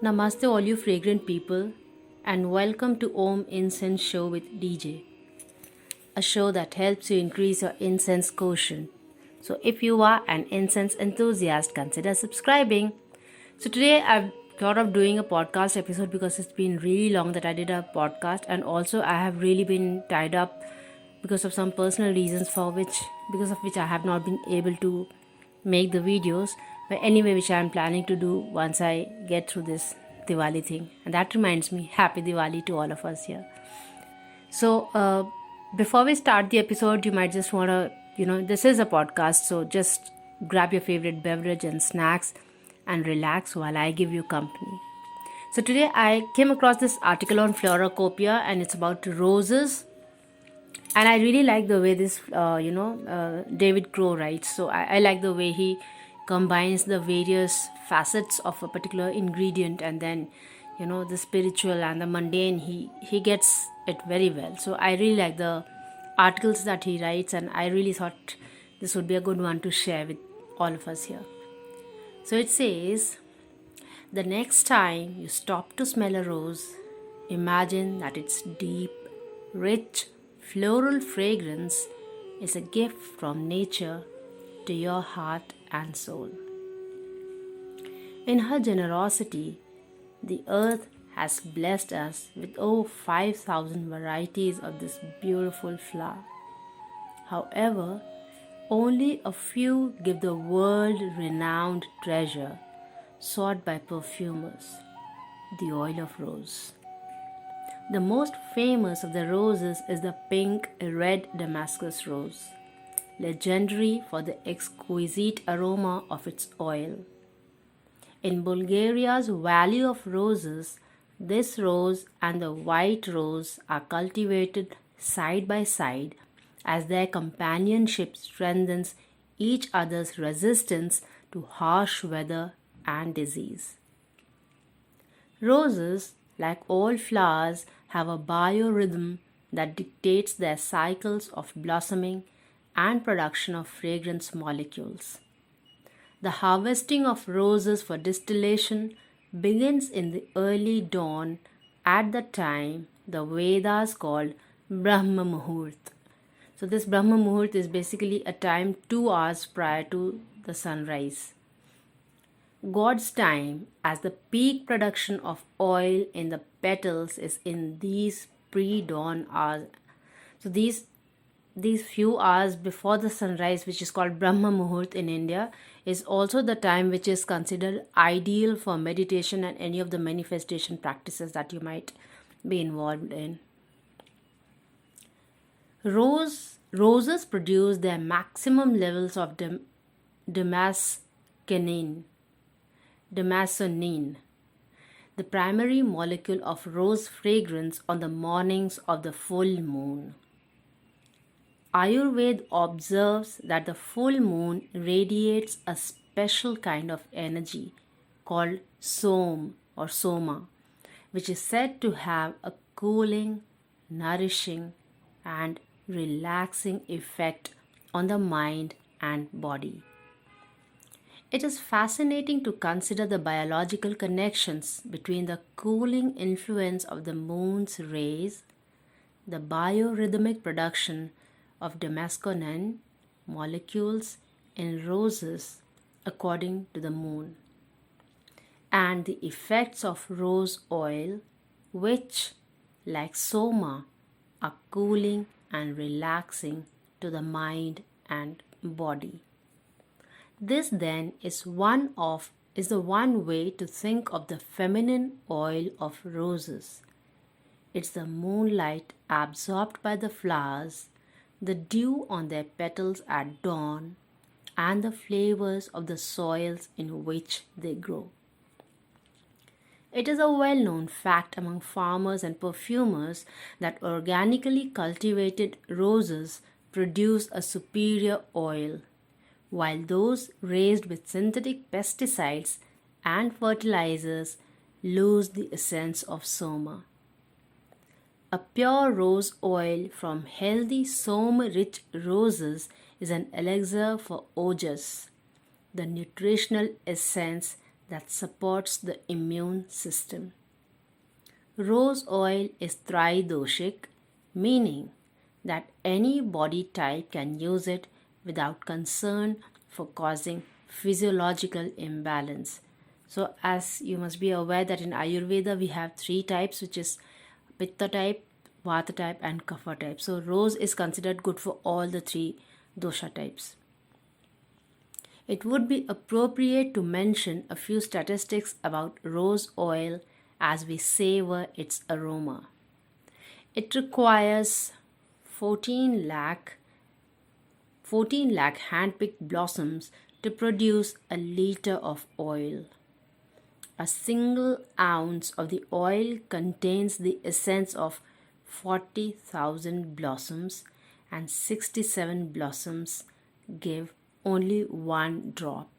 Namaste, all you fragrant people, and welcome to Incense Show with DJ, a show that helps you increase your incense quotient. So, if you are an incense enthusiast, consider subscribing. So, today I've thought of doing a podcast episode because it's been really long that I did a podcast, and also I have really been tied up because of some personal reasons because of which I have not been able to make the videos. But anyway, which I am planning to do once I get through this Diwali thing. And that reminds me, happy Diwali to all of us here. So before we start the episode, you might just want to, this is a podcast, so just grab your favorite beverage and snacks and relax while I give you company. So today I came across this article on Floracopeia, and it's about roses. And I really like the way this, David Crow writes. So I like the way he combines the various facets of a particular ingredient, and then, the spiritual and the mundane. He gets it very well. So I really like the articles that he writes, and I really thought this would be a good one to share with all of us here. So it says, the next time you stop to smell a rose, imagine that its deep, rich, floral fragrance is a gift from nature to your heart and soul. In her generosity, the earth has blessed us with over 5,000 varieties of this beautiful flower. However, only a few give the world-renowned treasure sought by perfumers, the oil of rose. The most famous of the roses is the pink red Damascus rose, legendary for the exquisite aroma of its oil. In Bulgaria's Valley of Roses, this rose and the white rose are cultivated side by side as their companionship strengthens each other's resistance to harsh weather and disease. Roses, like all flowers, have a biorhythm that dictates their cycles of blossoming and production of fragrance molecules. The harvesting of roses for distillation begins in the early dawn at the time the Vedas called Brahma Muhurt. So this Brahma Muhurt is basically a time 2 hours prior to the sunrise. God's time, as the peak production of oil in the petals, is in these pre-dawn hours. So these few hours before the sunrise, which is called Brahma Muhurt in India, is also the time which is considered ideal for meditation and any of the manifestation practices that you might be involved in. Roses produce their maximum levels of damascenene, the primary molecule of rose fragrance, on the mornings of the full moon. Ayurveda observes that the full moon radiates a special kind of energy called soma, which is said to have a cooling, nourishing, and relaxing effect on the mind and body. It is fascinating to consider the biological connections between the cooling influence of the moon's rays, the biorhythmic production of damascenene molecules in roses according to the moon, and the effects of rose oil, which, like soma, are cooling and relaxing to the mind and body. This then is the one way to think of the feminine oil of roses. It's the moonlight absorbed by the flowers, the dew on their petals at dawn, and the flavors of the soils in which they grow. It is a well-known fact among farmers and perfumers that organically cultivated roses produce a superior oil, while those raised with synthetic pesticides and fertilizers lose the essence of soma. A pure rose oil from healthy soma-rich roses is an elixir for ojas, the nutritional essence that supports the immune system. Rose oil is tridoshic, meaning that any body type can use it without concern for causing physiological imbalance. So, as you must be aware that in Ayurveda we have three types, which is Pitta type, Vata type, and Kapha type. So, rose is considered good for all the three dosha types. It would be appropriate to mention a few statistics about rose oil as we savor its aroma. It requires 14 lakh hand-picked blossoms to produce a liter of oil. A single ounce of the oil contains the essence of 40,000 blossoms, and 67 blossoms give only one drop.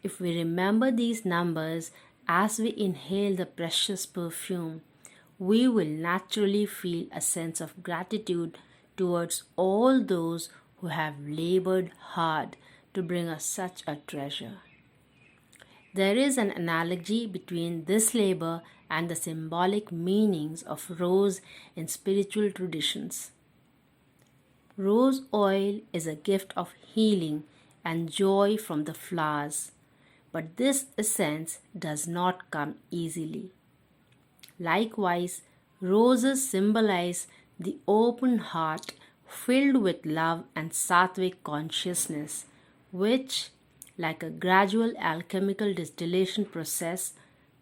If we remember these numbers as we inhale the precious perfume, we will naturally feel a sense of gratitude towards all those who have labored hard to bring us such a treasure. There is an analogy between this labor and the symbolic meanings of rose in spiritual traditions. Rose oil is a gift of healing and joy from the flowers, but this essence does not come easily. Likewise, roses symbolize the open heart filled with love and sattvic consciousness, which, like a gradual alchemical distillation process,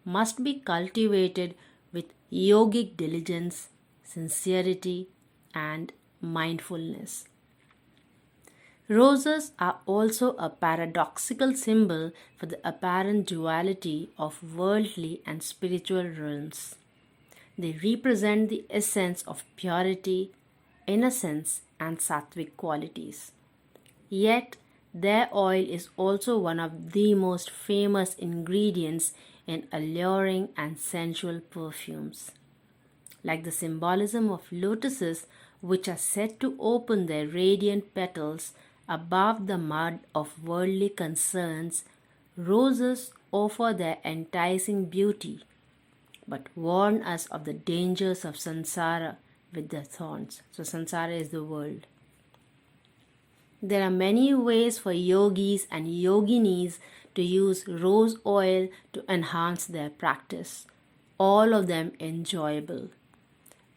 must be cultivated with yogic diligence, sincerity, and mindfulness. Roses are also a paradoxical symbol for the apparent duality of worldly and spiritual realms. They represent the essence of purity, innocence, and sattvic qualities. Yet, their oil is also one of the most famous ingredients in alluring and sensual perfumes. Like the symbolism of lotuses, which are said to open their radiant petals above the mud of worldly concerns, roses offer their enticing beauty, but warn us of the dangers of samsara with their thorns. So, samsara is the world. There are many ways for yogis and yoginis to use rose oil to enhance their practice, all of them enjoyable.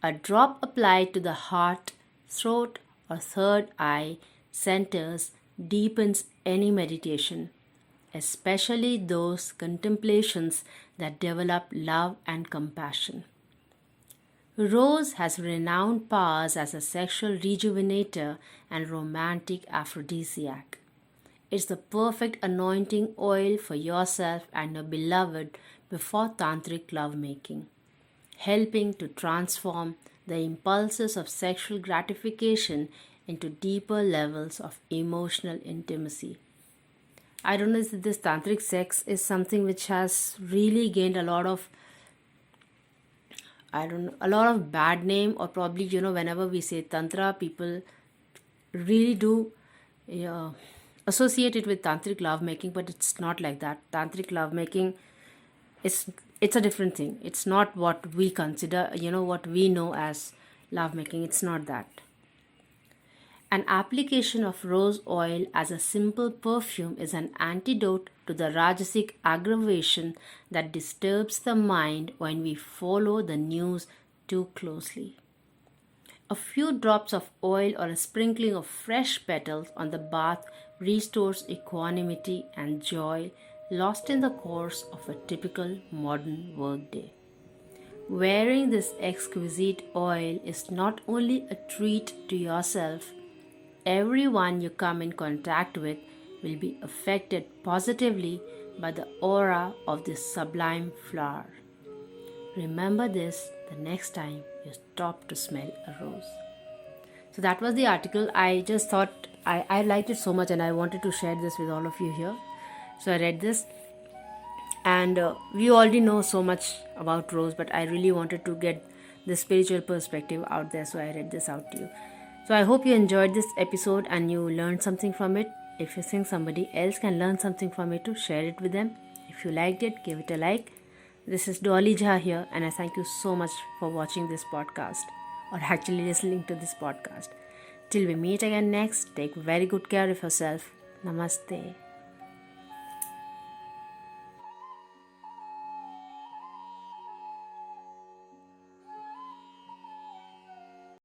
A drop applied to the heart, throat, or third eye centers deepens any meditation, especially those contemplations that develop love and compassion. Rose has renowned powers as a sexual rejuvenator and romantic aphrodisiac. It's the perfect anointing oil for yourself and your beloved before tantric lovemaking, helping to transform the impulses of sexual gratification into deeper levels of emotional intimacy. I don't know if this tantric sex is something which has really gained a lot of bad name, or probably whenever we say tantra, people really do associate it with tantric lovemaking, but it's not like that. Tantric lovemaking it's a different thing. It's not what we consider, what we know as lovemaking. It's not that. An application of rose oil as a simple perfume is an antidote to the rajasic aggravation that disturbs the mind when we follow the news too closely. A few drops of oil or a sprinkling of fresh petals on the bath restores equanimity and joy lost in the course of a typical modern workday. Wearing this exquisite oil is not only a treat to yourself, everyone you come in contact with will be affected positively by the aura of this sublime flower. Remember this the next time you stop to smell a rose. So that was the article. I just thought I liked it so much and I wanted to share this with all of you here. So I read this, and we already know so much about rose, but I really wanted to get the spiritual perspective out there, so I read this out to you. So I hope you enjoyed this episode and you learned something from it. If you think somebody else can learn something from it, to share it with them. If If you liked it, give it a like. This is Dolly Jha here, and I thank you so much for watching this podcast, or actually listening to this podcast. Till we meet again next, take very good care of yourself. Namaste.